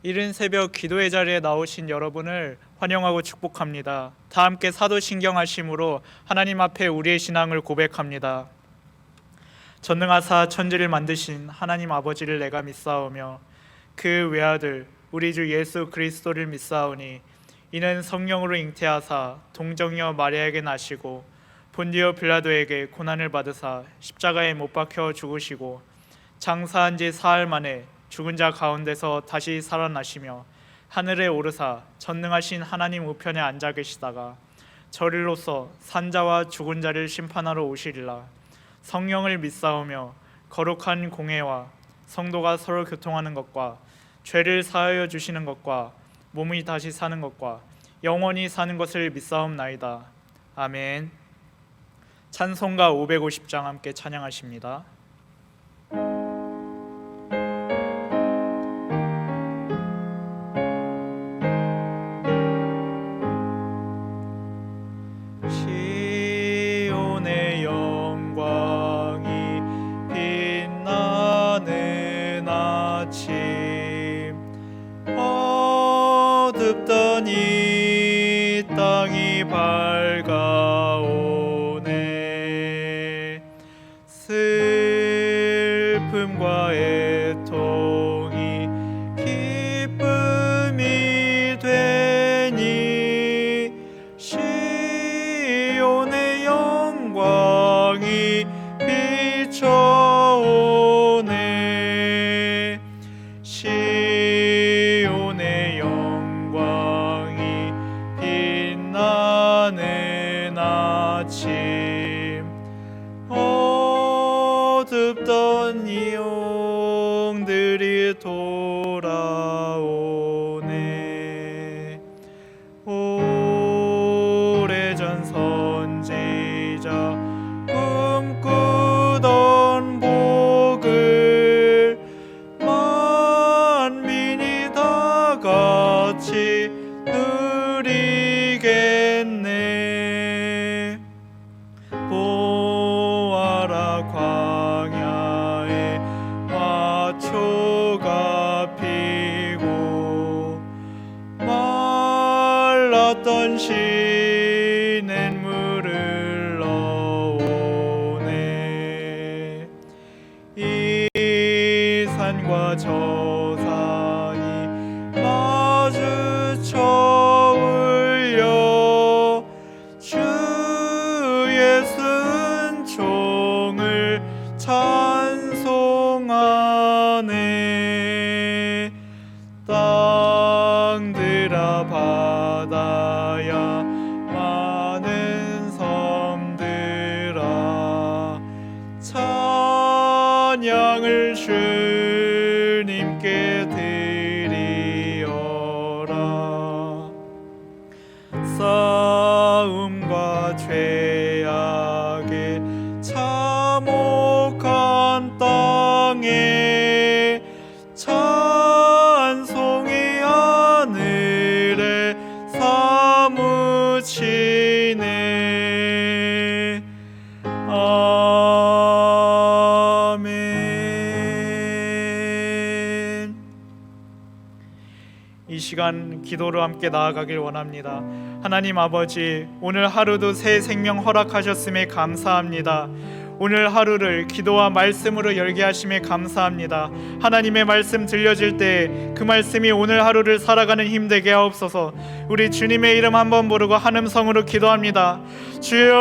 이른 새벽 기도의 자리에 나오신 여러분을 환영하고 축복합니다. 다 함께 사도신경하심으로 하나님 앞에 우리의 신앙을 고백합니다. 전능하사 천지를 만드신 하나님 아버지를 내가 믿사오며 그 외아들 우리 주 예수 그리스도를 믿사오니 이는 성령으로 잉태하사 동정녀 마리아에게 나시고 본디오 빌라도에게 고난을 받으사 십자가에 못 박혀 죽으시고 장사한 지 사흘 만에 죽은 자 가운데서 다시 살아나시며 하늘에 오르사 전능하신 하나님 우편에 앉아 계시다가 저리로서 산자와 죽은 자를 심판하러 오시리라. 성령을 믿사오며 거룩한 공회와 성도가 서로 교통하는 것과 죄를 사하여 주시는 것과 몸이 다시 사는 것과 영원히 사는 것을 믿사옵나이다. 아멘. 찬송가 550장 함께 찬양하십니다. 시온의 영광이 빛나는 아침 어둡던 이 땅이 밝아오네. 슬픔과 애통이 기쁨이 되니 시온의 영광이 비춰오네. 시온의 영광이 빛나는 아침 어둡던 이용들이 돌아오네. 오래전 선지자 꿈꾸던 복을 만민이 다 같이 누리겠네. 보아라 광야에 화초가 피고 말랐던 시냇물을 넣오네. 이 산과 저 산이 마주쳐 울려 주의 순종을 찬송하네. 땅들아 바다야 많은 섬들아 찬양을 주님께 드리어라. 싸움과 죄악의 참혹한 땅에 찬송이 하늘에 사무치네. 아멘. 이 시간 기도로 함께 나아가길 원합니다. 하나님 아버지, 오늘 하루도 새 생명 허락하셨음에 감사합니다. 오늘 하루를 기도와 말씀으로 열게 하심에 감사합니다. 하나님의 말씀 들려질 때 그 말씀이 오늘 하루를 살아가는 힘 되게 하옵소서. 우리 주님의 이름 한번 부르고 한 음성으로 기도합니다. 주여,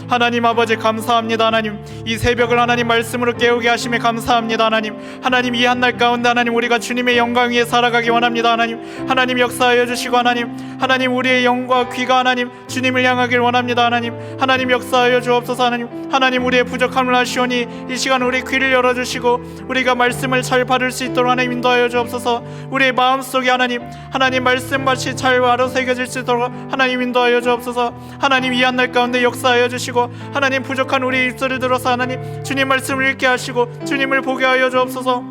하나님 아버지 감사합니다. 하나님, 이 새벽을 하나님 말씀으로 깨우게 하심에 감사합니다. 하나님 이 한날 가운데 하나님 우리가 주님의 영광 위에 살아가기 원합니다. 하나님 역사하여 주시고 하나님 우리의 영과 귀가 하나님 주님을 향하길 원합니다. 하나님 역사하여 주옵소서. 하나님 우리의 부족함을 아시오니 이 시간 우리 귀를 열어주시고 우리가 말씀을 잘 받을 수 있도록 하나님 인도하여 주옵소서. 우리의 마음속에 하나님 말씀같이 잘 알아새겨질 수 있도록 하나님 인도하여 주옵소서. 하나님 이 한날 가운데 역사하여 주시고 하나님 부족한 우리 입술을 들어서 하나님 주님 말씀을 읽게 하시고 주님을 보게 하여 주옵소서.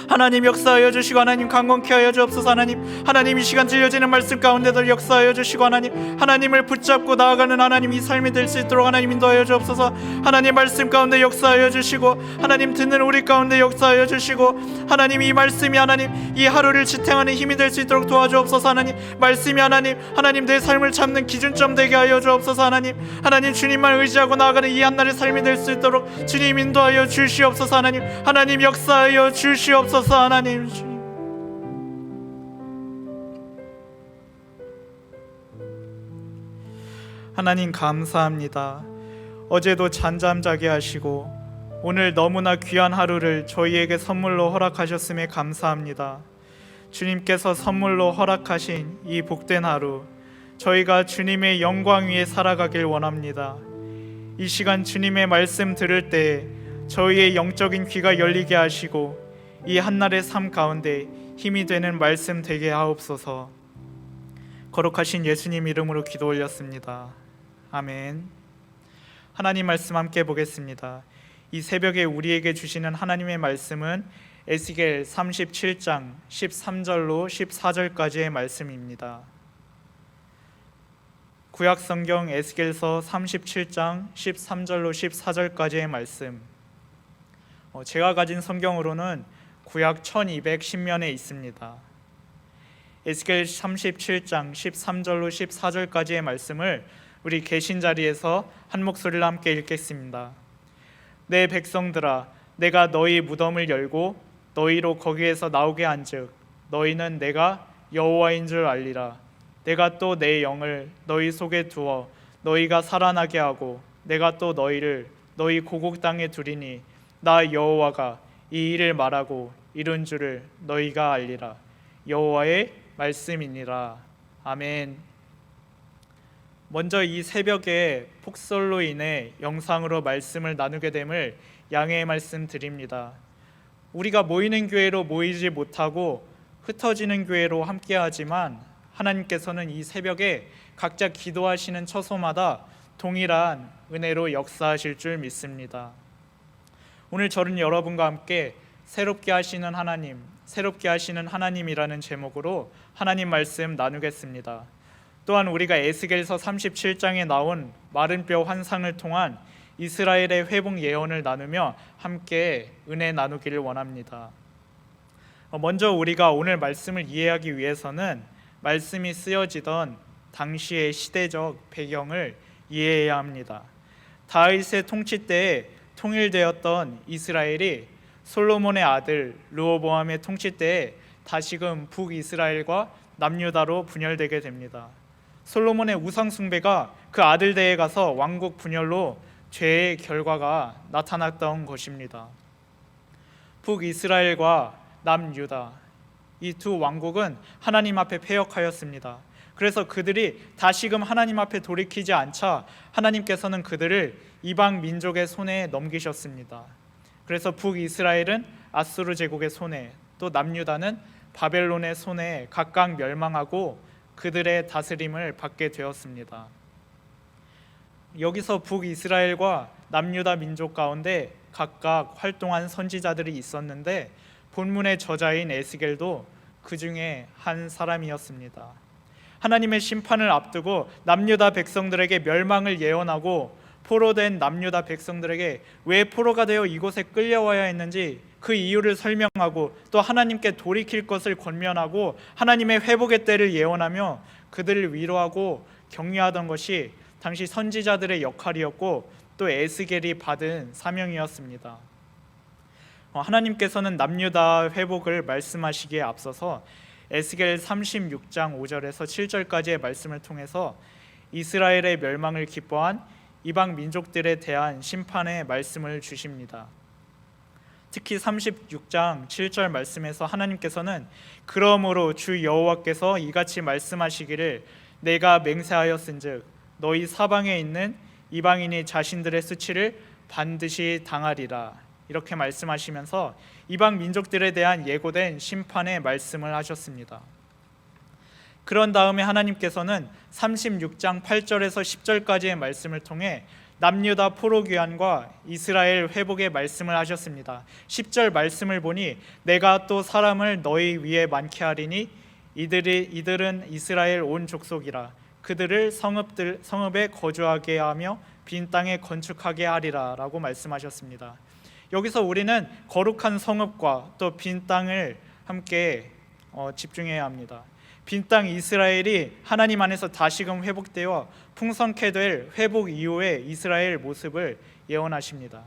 하나님 역사하여 주시고 하나님 강건케 하여 주옵소서. 하나님 이 시간 들려지는 말씀 가운데도 역사하여 주시고 하나님을 붙잡고 나아가는 하나님 이 삶이 될 수 있도록 하나님 인도하여 주옵소서. 하나님 말씀 가운데 역사하여 주시고 하나님 듣는 우리 가운데 역사하여 주시고 하나님 이 말씀이 하나님 이 하루를 지탱하는 힘이 될 수 있도록 도와주옵소서. 말씀이 하나님 내 삶을 잡는 기준점 되게 하여 주옵소서. 하나님 주님만 의지하고 나아가는 이 한날의 삶이 될 수 있도록 주님 인도하여 주시옵소서. 하나님 역사하여 주시옵소서. 하나님 주님 하나님 감사합니다. 어제도 잠 자게 하시고 오늘 너무나 귀한 하루를 저희에게 선물로 허락하셨음에 감사합니다. 주님께서 선물로 허락하신 이 복된 하루, 저희가 주님의 영광 위에 살아가길 원합니다. 이 시간 주님의 말씀 들을 때 저희의 영적인 귀가 열리게 하시고 이 한날의 삶 가운데 힘이 되는 말씀 되게 하옵소서. 거룩하신 예수님 이름으로 기도 올렸습니다. 아멘. 하나님 말씀 함께 보겠습니다. 이 새벽에 우리에게 주시는 하나님의 말씀은 에스겔 37장 13절로 14절까지의 말씀입니다. 구약성경 에스겔서 37장 13절로 14절까지의 말씀, 제가 가진 성경으로는 구약 1210면에 있습니다. 에스겔 37장 13절로 14절까지의 말씀을 우리 계신 자리에서 한 목소리로 함께 읽겠습니다. 내 백성들아, 내가 너희 무덤을 열고 너희로 거기에서 나오게 한즉 너희는 내가 여호와인 줄 알리라. 내가 또 내 영을 너희 속에 두어 너희가 살아나게 하고 내가 또 너희를 너희 고국 땅에 두리니 나 여호와가 이 일을 말하고 이룬 줄을 너희가 알리라. 여호와의 말씀이니라. 아멘. 먼저 이 새벽에 폭설로 인해 영상으로 말씀을 나누게 됨을 양해의 말씀 드립니다. 우리가 모이는 교회로 모이지 못하고 흩어지는 교회로 함께하지만 하나님께서는 이 새벽에 각자 기도하시는 처소마다 동일한 은혜로 역사하실 줄 믿습니다. 오늘 저는 여러분과 함께 새롭게 하시는 하나님, 새롭게 하시는 하나님이라는 제목으로 하나님 말씀 나누겠습니다. 또한 우리가 에스겔서 37장에 나온 마른 뼈 환상을 통한 이스라엘의 회복 예언을 나누며 함께 은혜 나누기를 원합니다. 먼저 우리가 오늘 말씀을 이해하기 위해서는 말씀이 쓰여지던 당시의 시대적 배경을 이해해야 합니다. 다윗의 통치 때에 통일되었던 이스라엘이 솔로몬의 아들 르호보암의 통치 때에 다시금 북이스라엘과 남유다로 분열되게 됩니다. 솔로몬의 우상 숭배가 그 아들 대에 가서 왕국 분열로 죄의 결과가 나타났던 것입니다. 북이스라엘과 남유다, 이 두 왕국은 하나님 앞에 패역하였습니다. 그래서 그들이 다시금 하나님 앞에 돌이키지 않자 하나님께서는 그들을 이방 민족의 손에 넘기셨습니다. 그래서 북이스라엘은 아수르 제국의 손에, 또 남유다는 바벨론의 손에 각각 멸망하고 그들의 다스림을 받게 되었습니다. 여기서 북이스라엘과 남유다 민족 가운데 각각 활동한 선지자들이 있었는데 본문의 저자인 에스겔도 그 중에 한 사람이었습니다. 하나님의 심판을 앞두고 남유다 백성들에게 멸망을 예언하고 포로된 남유다 백성들에게 왜 포로가 되어 이곳에 끌려와야 했는지 그 이유를 설명하고 또 하나님께 돌이킬 것을 권면하고 하나님의 회복의 때를 예언하며 그들을 위로하고 격려하던 것이 당시 선지자들의 역할이었고 또 에스겔이 받은 사명이었습니다. 하나님께서는 남유다 회복을 말씀하시기에 앞서서 에스겔 36장 5절에서 7절까지의 말씀을 통해서 이스라엘의 멸망을 기뻐한 이방 민족들에 대한 심판의 말씀을 주십니다. 특히 36장 7절 말씀에서 하나님께서는 그러므로 주 여호와께서 이같이 말씀하시기를 내가 맹세하였은즉 너희 사방에 있는 이방인이 자신들의 수치를 반드시 당하리라, 이렇게 말씀하시면서 이방 민족들에 대한 예고된 심판의 말씀을 하셨습니다. 그런 다음에 하나님께서는 36장 8절에서 10절까지의 말씀을 통해 남유다 포로 귀환과 이스라엘 회복의 말씀을 하셨습니다. 10절 말씀을 보니 내가 또 사람을 너희 위에 많게 하리니 이들은 이스라엘 온 족속이라. 그들을 성읍에 거주하게 하며 빈 땅에 건축하게 하리라 라고 말씀하셨습니다. 여기서 우리는 거룩한 성읍과 또 빈 땅을 함께 집중해야 합니다. 빈 땅 이스라엘이 하나님 안에서 다시금 회복되어 풍성케 될 회복 이후의 이스라엘 모습을 예언하십니다.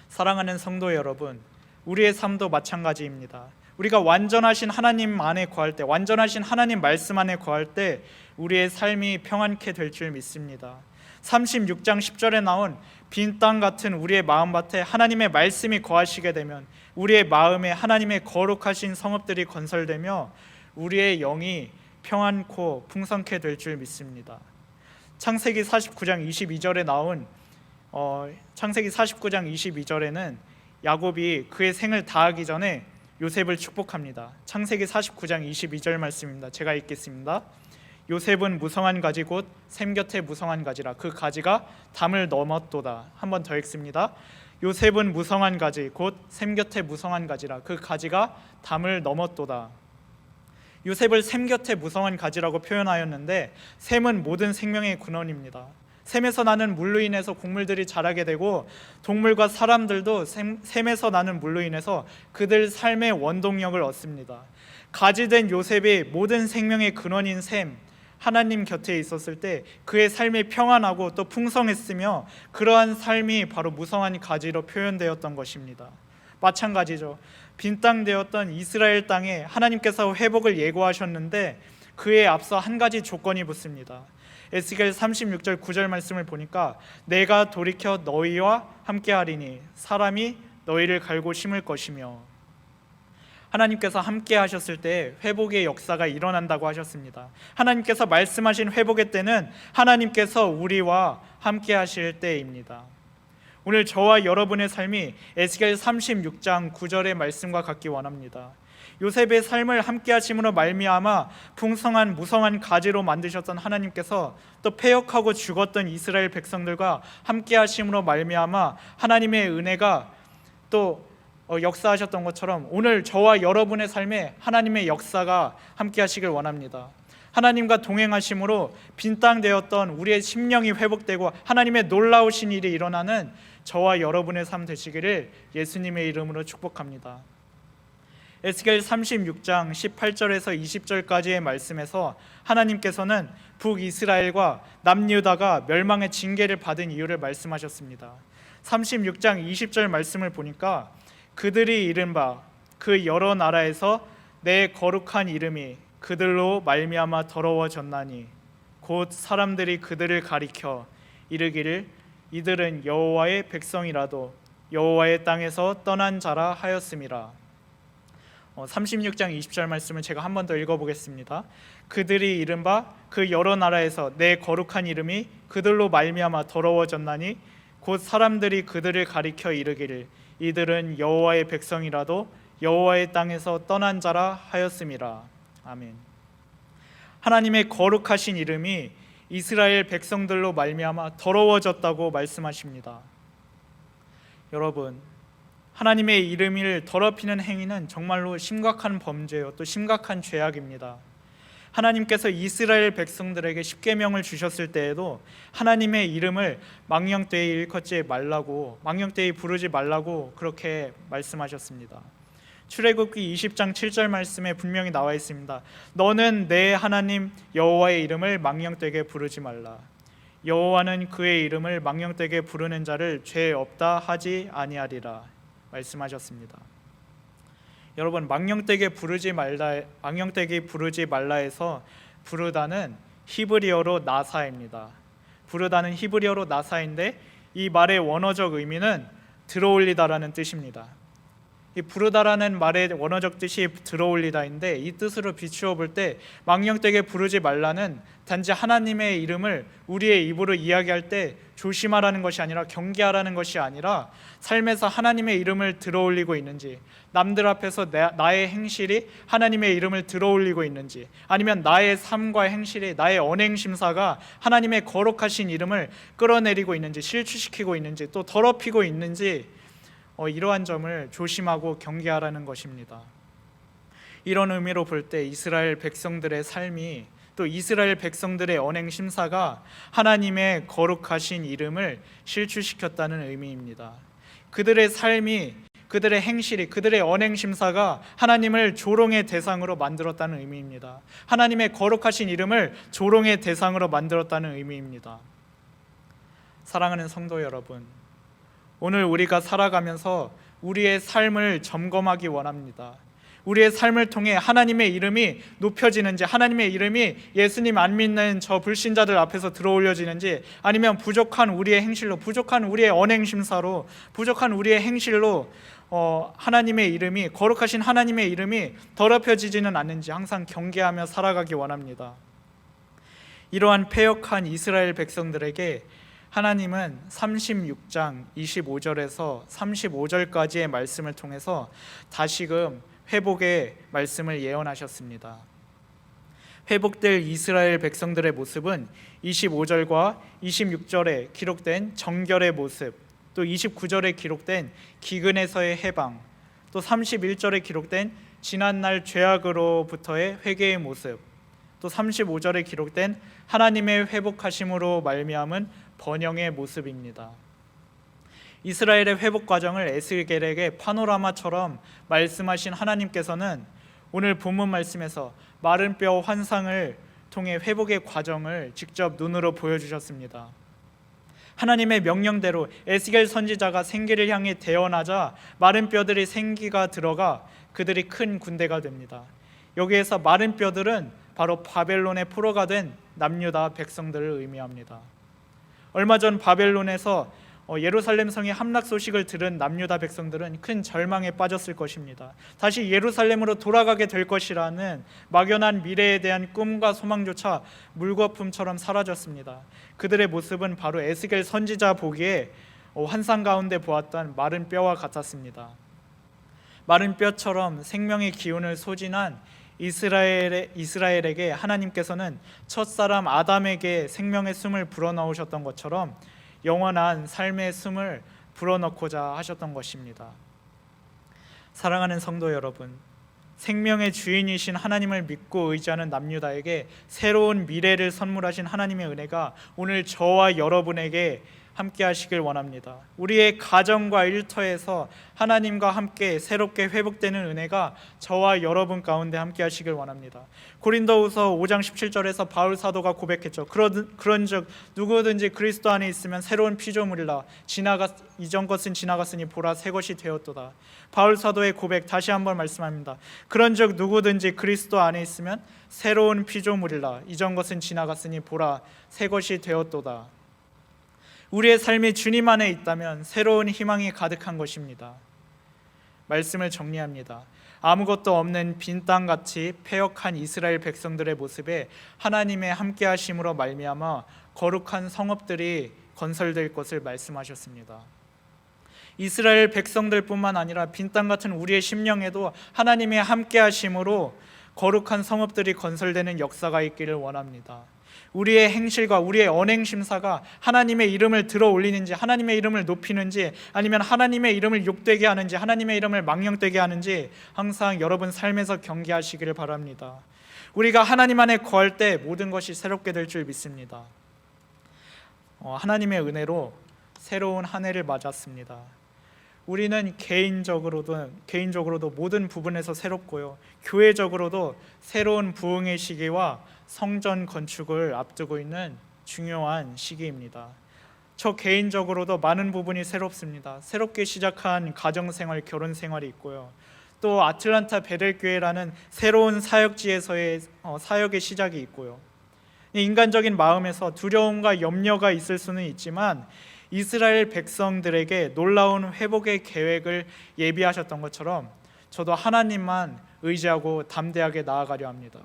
사랑하는 성도 여러분, 우리의 삶도 마찬가지입니다. 우리가 완전하신 하나님 안에 거할 때, 완전하신 하나님 말씀 안에 거할 때 우리의 삶이 평안케 될 줄 믿습니다. 36장 10절에 나온 빈 땅 같은 우리의 마음밭에 하나님의 말씀이 거하시게 되면 우리의 마음에 하나님의 거룩하신 성읍들이 건설되며 우리의 영이 평안코 풍성케 될 줄 믿습니다. 창세기 49장 22절에 나온 창세기 49장 22절에는 야곱이 그의 생을 다하기 전에 요셉을 축복합니다. 창세기 49장 22절 말씀입니다. 제가 읽겠습니다. 요셉은 무성한 가지 곧 샘 곁에 무성한 가지라. 그 가지가 담을 넘었도다. 한 번 더 읽습니다. 요셉은 무성한 가지 곧 샘 곁에 무성한 가지라. 그 가지가 담을 넘었도다. 요셉을 샘 곁에 무성한 가지라고 표현하였는데 샘은 모든 생명의 근원입니다. 샘에서 나는 물로 인해서 곡물들이 자라게 되고 동물과 사람들도 샘에서 나는 물로 인해서 그들 삶의 원동력을 얻습니다. 가지된 요셉이 모든 생명의 근원인 샘, 하나님 곁에 있었을 때 그의 삶이 평안하고 또 풍성했으며 그러한 삶이 바로 무성한 가지로 표현되었던 것입니다. 마찬가지죠. 빈 땅 되었던 이스라엘 땅에 하나님께서 회복을 예고하셨는데 그에 앞서 한 가지 조건이 붙습니다. 에스겔 36절 9절 말씀을 보니까 내가 돌이켜 너희와 함께하리니 사람이 너희를 갈고 심을 것이며, 하나님께서 함께 하셨을 때 회복의 역사가 일어난다고 하셨습니다. 하나님께서 말씀하신 회복의 때는 하나님께서 우리와 함께 하실 때입니다. 오늘 저와 여러분의 삶이 에스겔 36장 9절의 말씀과 같기 원합니다. 요셉의 삶을 함께 하심으로 말미암아 풍성한 무성한 가지로 만드셨던 하나님께서 또 패역하고 죽었던 이스라엘 백성들과 함께 하심으로 말미암아 하나님의 은혜가 또 역사하셨던 것처럼 오늘 저와 여러분의 삶에 하나님의 역사가 함께 하시길 원합니다. 하나님과 동행하심으로 빈 땅 되었던 우리의 심령이 회복되고 하나님의 놀라우신 일이 일어나는 저와 여러분의 삶 되시기를 예수님의 이름으로 축복합니다. 에스겔 36장 18절에서 20절까지의 말씀에서 하나님께서는 북이스라엘과 남유다가 멸망의 징계를 받은 이유를 말씀하셨습니다. 36장 20절 말씀을 보니까 그들이 이른 바 그 여러 나라에서 내 거룩한 이름이 그들로 말미암아 더러워졌나니 곧 사람들이 그들을 가리켜 이르기를 이들은 여호와의 백성이라도 여호와의 땅에서 떠난 자라 하였음이라. 36장 20절 말씀을 제가 한 번 더 읽어보겠습니다. 그들이 이른 바 그 여러 나라에서 내 거룩한 이름이 그들로 말미암아 더러워졌나니 곧 사람들이 그들을 가리켜 이르기를 이들은 여호와의 백성이라도 여호와의 땅에서 떠난 자라 하였음이라. 아멘. 하나님의 거룩하신 이름이 이스라엘 백성들로 말미암아 더러워졌다고 말씀하십니다. 여러분, 하나님의 이름을 더럽히는 행위는 정말로 심각한 범죄요 또 심각한 죄악입니다. 하나님께서 이스라엘 백성들에게 십계명을 주셨을 때에도 하나님의 이름을 망령되이 일컫지 말라고, 망령되이 부르지 말라고 그렇게 말씀하셨습니다. 출애굽기 20장 7절 말씀에 분명히 나와 있습니다. 너는 내 하나님 여호와의 이름을 망령되게 부르지 말라. 여호와는 그의 이름을 망령되게 부르는 자를 죄 없다 하지 아니하리라 말씀하셨습니다. 여러분, 망령되게 부르지 말라에서 부르다는 히브리어로 나사입니다. 부르다는 히브리어로 나사인데 이 말의 원어적 의미는 들어올리다라는 뜻입니다. 이 부르다라는 말의 원어적 뜻이 들어올리다인데, 이 뜻으로 비추어 볼 때 망령되게 부르지 말라는 단지 하나님의 이름을 우리의 입으로 이야기할 때 조심하라는 것이 아니라, 경계하라는 것이 아니라, 삶에서 하나님의 이름을 들어올리고 있는지, 남들 앞에서 나의 행실이 하나님의 이름을 들어올리고 있는지, 아니면 나의 삶과 행실이, 나의 언행심사가 하나님의 거룩하신 이름을 끌어내리고 있는지, 실추시키고 있는지, 또 더럽히고 있는지, 이러한 점을 조심하고 경계하라는 것입니다. 이런 의미로 볼 때 이스라엘 백성들의 삶이, 또 이스라엘 백성들의 언행 심사가 하나님의 거룩하신 이름을 실추시켰다는 의미입니다. 그들의 삶이, 그들의 행실이, 그들의 언행 심사가 하나님을 조롱의 대상으로 만들었다는 의미입니다. 하나님의 거룩하신 이름을 조롱의 대상으로 만들었다는 의미입니다. 사랑하는 성도 여러분, 오늘 우리가 살아가면서 우리의 삶을 점검하기 원합니다. 우리의 삶을 통해 하나님의 이름이 높여지는지, 하나님의 이름이 예수님 안 믿는 저 불신자들 앞에서 들어올려지는지, 아니면 부족한 우리의 행실로, 부족한 우리의 언행심사로, 부족한 우리의 행실로 하나님의 이름이, 거룩하신 하나님의 이름이 더럽혀지지는 않는지 항상 경계하며 살아가기 원합니다. 이러한 패역한 이스라엘 백성들에게 하나님은 36장 25절에서 35절까지의 말씀을 통해서 다시금 회복의 말씀을 예언하셨습니다. 회복될 이스라엘 백성들의 모습은 25절과 26절에 기록된 정결의 모습, 또 29절에 기록된 기근에서의 해방, 또 31절에 기록된 지난날 죄악으로부터의 회개의 모습, 또 35절에 기록된 하나님의 회복하심으로 말미암은 번영의 모습입니다. 이스라엘의 회복 과정을 에스겔에게 파노라마처럼 말씀하신 하나님께서는 오늘 본문 말씀에서 마른 뼈 환상을 통해 회복의 과정을 직접 눈으로 보여주셨습니다. 하나님의 명령대로 에스겔 선지자가 생기를 향해 대언하자 마른 뼈들이 생기가 들어가 그들이 큰 군대가 됩니다. 여기에서 마른 뼈들은 바로 바벨론의 포로가 된 남유다 백성들을 의미합니다. 얼마 전 바벨론에서 예루살렘 성의 함락 소식을 들은 남유다 백성들은 큰 절망에 빠졌을 것입니다. 다시 예루살렘으로 돌아가게 될 것이라는 막연한 미래에 대한 꿈과 소망조차 물거품처럼 사라졌습니다. 그들의 모습은 바로 에스겔 선지자 보기에 환상 가운데 보았던 마른 뼈와 같았습니다. 마른 뼈처럼 생명의 기운을 소진한 이스라엘에게 하나님께서는 첫사람 아담에게 생명의 숨을 불어넣으셨던 것처럼 영원한 삶의 숨을 불어넣고자 하셨던 것입니다. 사랑하는 성도 여러분, 생명의 주인이신 하나님을 믿고 의지하는 남유다에게 새로운 미래를 선물하신 하나님의 은혜가 오늘 저와 여러분에게 함께 하시길 원합니다. 우리의 가정과 일터에서 하나님과 함께 새롭게 회복되는 은혜가 저와 여러분 가운데 함께 하시길 원합니다. 고린도후서 5장 17절에서 바울 사도가 고백했죠. 그런즉 누구든지 그리스도 안에 있으면 새로운 피조물이라 이전 것은 지나갔으니 보라 새 것이 되었도다. 바울 사도의 고백 다시 한번 말씀합니다. 그런즉 누구든지 그리스도 안에 있으면 새로운 피조물이라 이전 것은 지나갔으니 보라 새 것이 되었도다. 우리의 삶이 주님 안에 있다면 새로운 희망이 가득한 것입니다. 말씀을 정리합니다. 아무것도 없는 빈 땅같이 패역한 이스라엘 백성들의 모습에 하나님의 함께하심으로 말미암아 거룩한 성읍들이 건설될 것을 말씀하셨습니다. 이스라엘 백성들뿐만 아니라 빈 땅 같은 우리의 심령에도 하나님의 함께하심으로 거룩한 성읍들이 건설되는 역사가 있기를 원합니다. 우리의 행실과 우리의 언행심사가 하나님의 이름을 들어올리는지, 하나님의 이름을 높이는지, 아니면 하나님의 이름을 욕되게 하는지, 하나님의 이름을 망령되게 하는지 항상 여러분 삶에서 경계하시기를 바랍니다. 우리가 하나님 안에 거할 때 모든 것이 새롭게 될 줄 믿습니다. 하나님의 은혜로 새로운 한 해를 맞았습니다. 우리는 개인적으로도 모든 부분에서 새롭고요, 교회적으로도 새로운 부흥의 시기와 성전 건축을 앞두고 있는 중요한 시기입니다. 저 개인적으로도 많은 부분이 새롭습니다. 새롭게 시작한 가정생활, 결혼생활이 있고요, 또 아틀란타 베델교회라는 새로운 사역지에서의 사역의 시작이 있고요. 인간적인 마음에서 두려움과 염려가 있을 수는 있지만 이스라엘 백성들에게 놀라운 회복의 계획을 예비하셨던 것처럼 저도 하나님만 의지하고 담대하게 나아가려 합니다.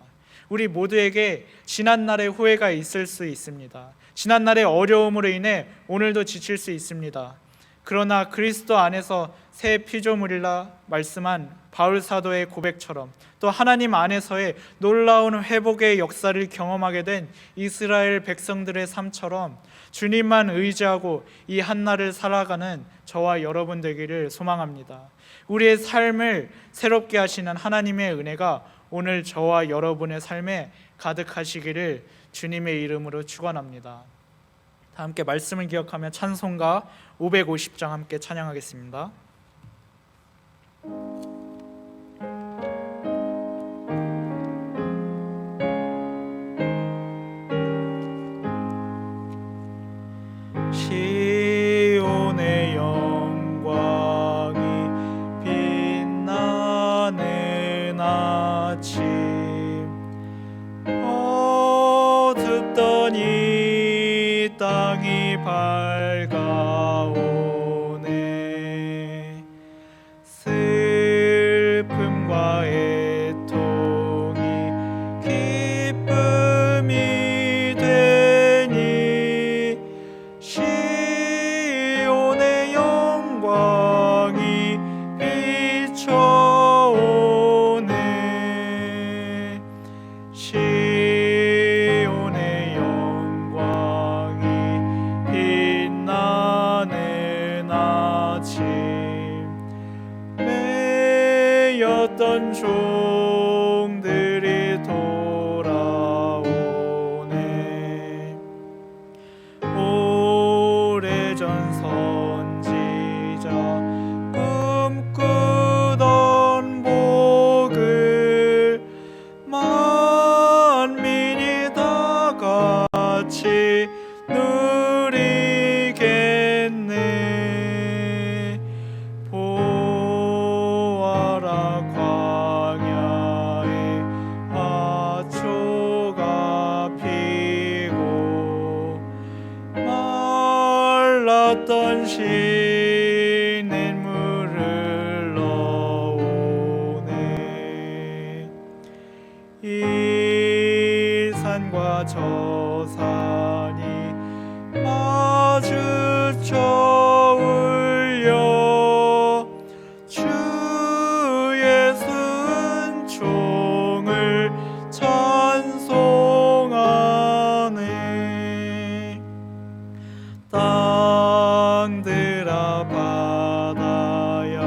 우리 모두에게 지난날의 후회가 있을 수 있습니다. 지난날의 어려움으로 인해 오늘도 지칠 수 있습니다. 그러나 그리스도 안에서 새 피조물이라 말씀한 바울 사도의 고백처럼 또 하나님 안에서의 놀라운 회복의 역사를 경험하게 된 이스라엘 백성들의 삶처럼 주님만 의지하고 이 한날을 살아가는 저와 여러분 되기를 소망합니다. 우리의 삶을 새롭게 하시는 하나님의 은혜가 오늘 저와 여러분의 삶에 가득하시기를 주님의 이름으로 축원합니다. 다 함께 말씀을 기억하며 찬송가 550장 함께 찬양하겠습니다. 시온의 영광이 빛나는 아침 어둡던 이 땅이 밝아오네. 슬픔과 애통이 기쁨이 되니 시온의 영광이 비춰오네. 시온의 영광이 빛나는 아침 매였던 종들이 돌아오네. 오래전 선지자 꿈꾸던 복을 만민이 다 같이 누리겠네. 보아라 광야에 밭초가 피고 말랐던 시냇물을 넣오네. 이 산과 저 산이 마주쳐 울려 주의 순종을 찬송하네. 땅들아 바다야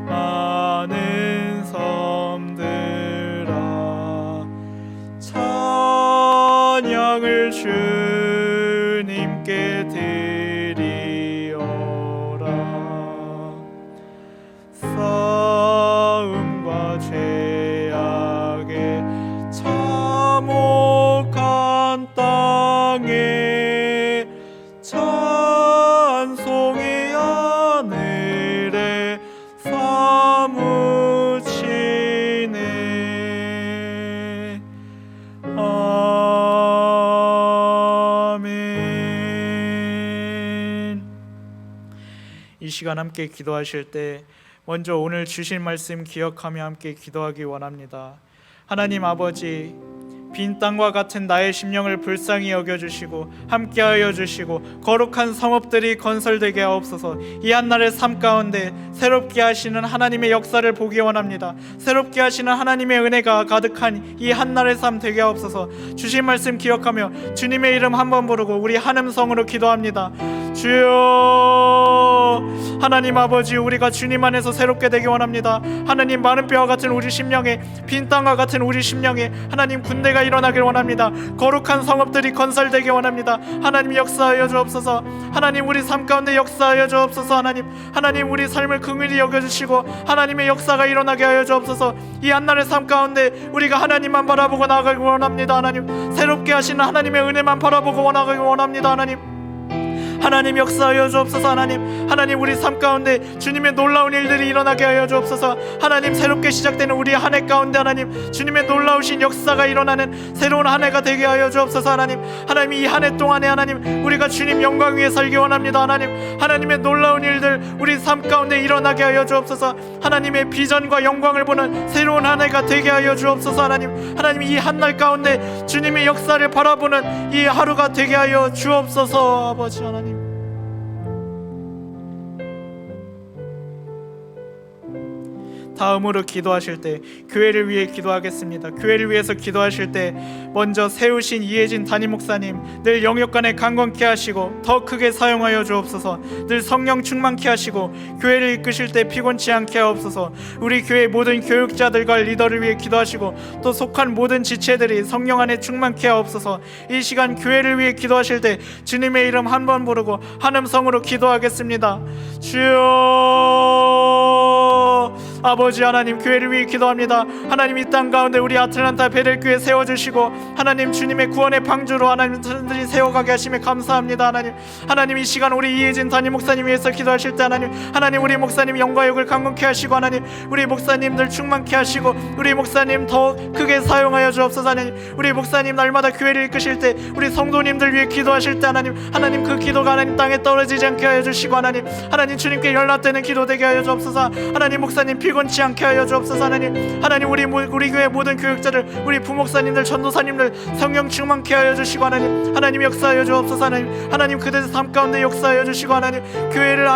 많은 섬들아 찬양을 주님께 드리어라. 싸움과 죄악에 참혹한 땅에 찬송이 하늘에 사무치네. 아멘. 이 시간 함께 기도하실 때 먼저 오늘 주신 말씀 기억하며 함께 기도하기 원합니다. 하나님 아버지, 빈 땅과 같은 나의 심령을 불쌍히 여겨주시고 함께하여 주시고 거룩한 성읍들이 건설되게 하옵소서. 이 한날의 삶 가운데 새롭게 하시는 하나님의 역사를 보기 원합니다. 새롭게 하시는 하나님의 은혜가 가득한 이 한날의 삶 되게 하옵소서. 주신 말씀 기억하며 주님의 이름 한번 부르고 우리 한 음성으로 기도합니다. 주여, 하나님 아버지, 우리가 주님 안에서 새롭게 되기 원합니다. 하나님, 마른 뼈와 같은 우리 심령에, 빈 땅과 같은 우리 심령에 하나님 군대가 일어나길 원합니다. 거룩한 성읍들이 건설되기 원합니다. 하나님 역사하여 주옵소서. 하나님 우리 삶 가운데 역사하여 주옵소서. 하나님 우리 삶을 긍휼히 여겨주시고 하나님의 역사가 일어나게 하여 주옵소서. 이 한날의 삶 가운데 우리가 하나님만 바라보고 나아가기 원합니다. 하나님 새롭게 하시는 하나님의 은혜만 바라보고 나아가기 원합니다. 하나님 역사하여 주옵소서. 하나님 우리 삶 가운데 주님의 놀라운 일들이 일어나게 하여 주옵소서. 하나님 새롭게 시작되는 우리 한 해 가운데 하나님 주님의 놀라우신 역사가 일어나는 새로운 한 해가 되게 하여 주옵소서. 하나님 이 한 해 동안에 하나님 우리가 주님 영광 위에 살기 원합니다. 하나님의 놀라운 일들 우리 삶 가운데 일어나게 하여 주옵소서. 하나님의 비전과 영광을 보는 새로운 한 해가 되게 하여 주옵소서. 하나님 이 한 날 가운데 주님의 역사를 바라보는 이 하루가 되게 하여 주옵소서. 아버지 하나님, 다음으로 기도하실 때 교회를 위해 기도하겠습니다. 교회를 위해서 기도하실 때 먼저 세우신 이혜진 담임 목사님 늘 영역간에 강건케 하시고 더 크게 사용하여 주옵소서. 늘 성령 충만케 하시고 교회를 이끄실 때 피곤치 않게 하옵소서. 우리 교회 모든 교육자들과 리더를 위해 기도하시고 또 속한 모든 지체들이 성령 안에 충만케 하옵소서. 이 시간 교회를 위해 기도하실 때 주님의 이름 한 번 부르고 한 음성으로 기도하겠습니다. 주여, 아버지 하나님, 교회를 위해 기도합니다. 하나님 이 땅 가운데 우리 아틀란타 베델교회 세워주시고 하나님 주님의 구원의 방주로 하나님 사람들이 세워가게 하시며 감사합니다. 하나님 이 시간 우리 이혜진 담임 목사님 위해서 기도하실 때 하나님 우리 목사님 영과욕을 강건케 하시고 하나님 우리 목사님들 충만케 하시고 우리 목사님 더 크게 사용하여 주옵소서. 우리 목사님 날마다 교회를 이끄실 때 우리 성도님들 위해 기도하실 때 하나님 그 기도가 하나님 땅에 떨어지지 않게 하여 주시고 하나님 주님께 연락되는 기도 되게 하여 주옵소서. 하나님 목사님 피곤치 않게 하여 주옵소서. 하나님 우리 교회 모든 교육자들 우리 부목사님들 전도사님들 성령 충만케 하여 주시고 하나님 역사하여 주옵소서. 하나님 그들의 삶 가운데 역사하여 주시고 교회를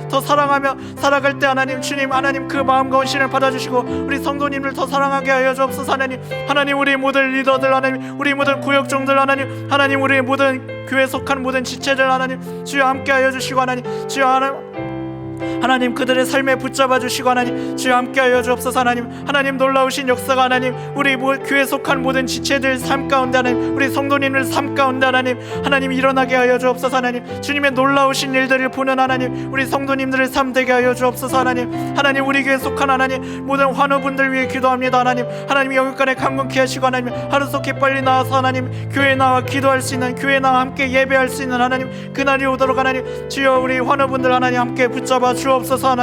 더 사랑하며 살아갈 때 주님 그 마음과 헌신을 받아주시고 우리 성도님들 더 사랑하게 하여 주옵소서. 하나님 우리 모든 리더들 우리 모든 구역종들 하나님 우리 모든 교회 속한 모든 지체들 주여 함께 하여 주시고 하나님 그들의 삶에 붙잡아 주시고 주여 함께하여 주옵소서. 하나님 놀라우신 역사가 우리 교회 속한 모든 지체들 삶 가운데 우리 성도님들 삶 가운데 하나님 일어나게 하여 주옵소서. 주님의 놀라우신 일들을 보는 우리 성도님들의 삶 되게 하여 주옵소서. 하나님 우리 교회 속한 모든 환우분들 위해 기도합니다. 하나님 영육간에 강건케 하시고 하루속히 빨리 나와서 교회에 나와 기도할 수 있는, 교회에 나와 함께 예배할 수 있는 그날이 오도록 주여 우리 환우분들 함께 붙잡아 주옵소서.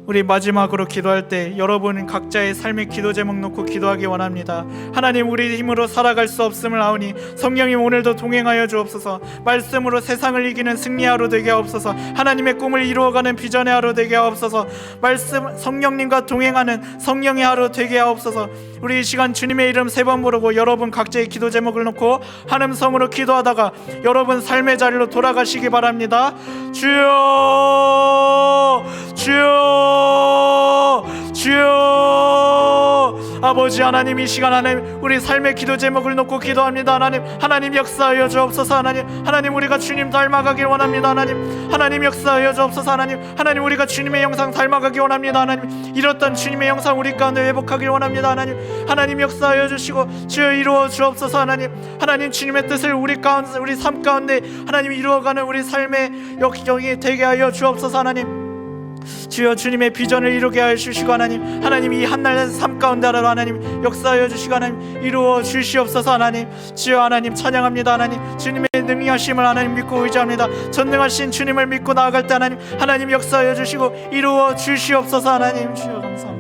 우리 마지막으로 기도할 때 여러분 각자의 삶의 기도 제목 놓고 기도하기 원합니다. 하나님 우리 힘으로 살아갈 수 없음을 아오니 성령님 오늘도 동행하여 주옵소서. 말씀으로 세상을 이기는 승리의 하루 되게 하옵소서. 하나님의 꿈을 이루어가는 비전의 하루 되게 하옵소서. 성령님과 동행하는 성령의 하루 되게 하옵소서. 우리 이 시간 주님의 이름 3번 부르고 여러분 각자의 기도 제목을 놓고 한 음성으로 기도하다가 여러분 삶의 자리로 돌아가시기 바랍니다. 주여, 주여, 주여. 아버지 하나님 이 시간 우리 삶의 기도 제목을 놓고 기도합니다. 하나님 역사하여 주옵소서. 하나님 우리가 주님 닮아가길 원합니다. 하나님 역사하여 주옵소서. 하나님 우리가 주님의 영상 닮아가길 원합니다. 잃었던 주님의 영상 우리 가운데 회복하길 원합니다. 하나님 역사하여 주시고 주여 이루어 주옵소서. 하나님 주님의 뜻을 우리 가운데 우리 삶 가운데 이루어가는 우리 삶의 역경이 되게 하여 주옵소서. 주여 주님의 비전을 이루게 하여 주시고 하나님 이 한날 삶 가운데 역사하여 주시고 이루어 주시옵소서. 주여 찬양합니다. 주님의 능력하심을 믿고 의지합니다. 전능하신 주님을 믿고 나아갈 때 하나님 역사하여 주시고 이루어 주시옵소서. 주여 감사합니다.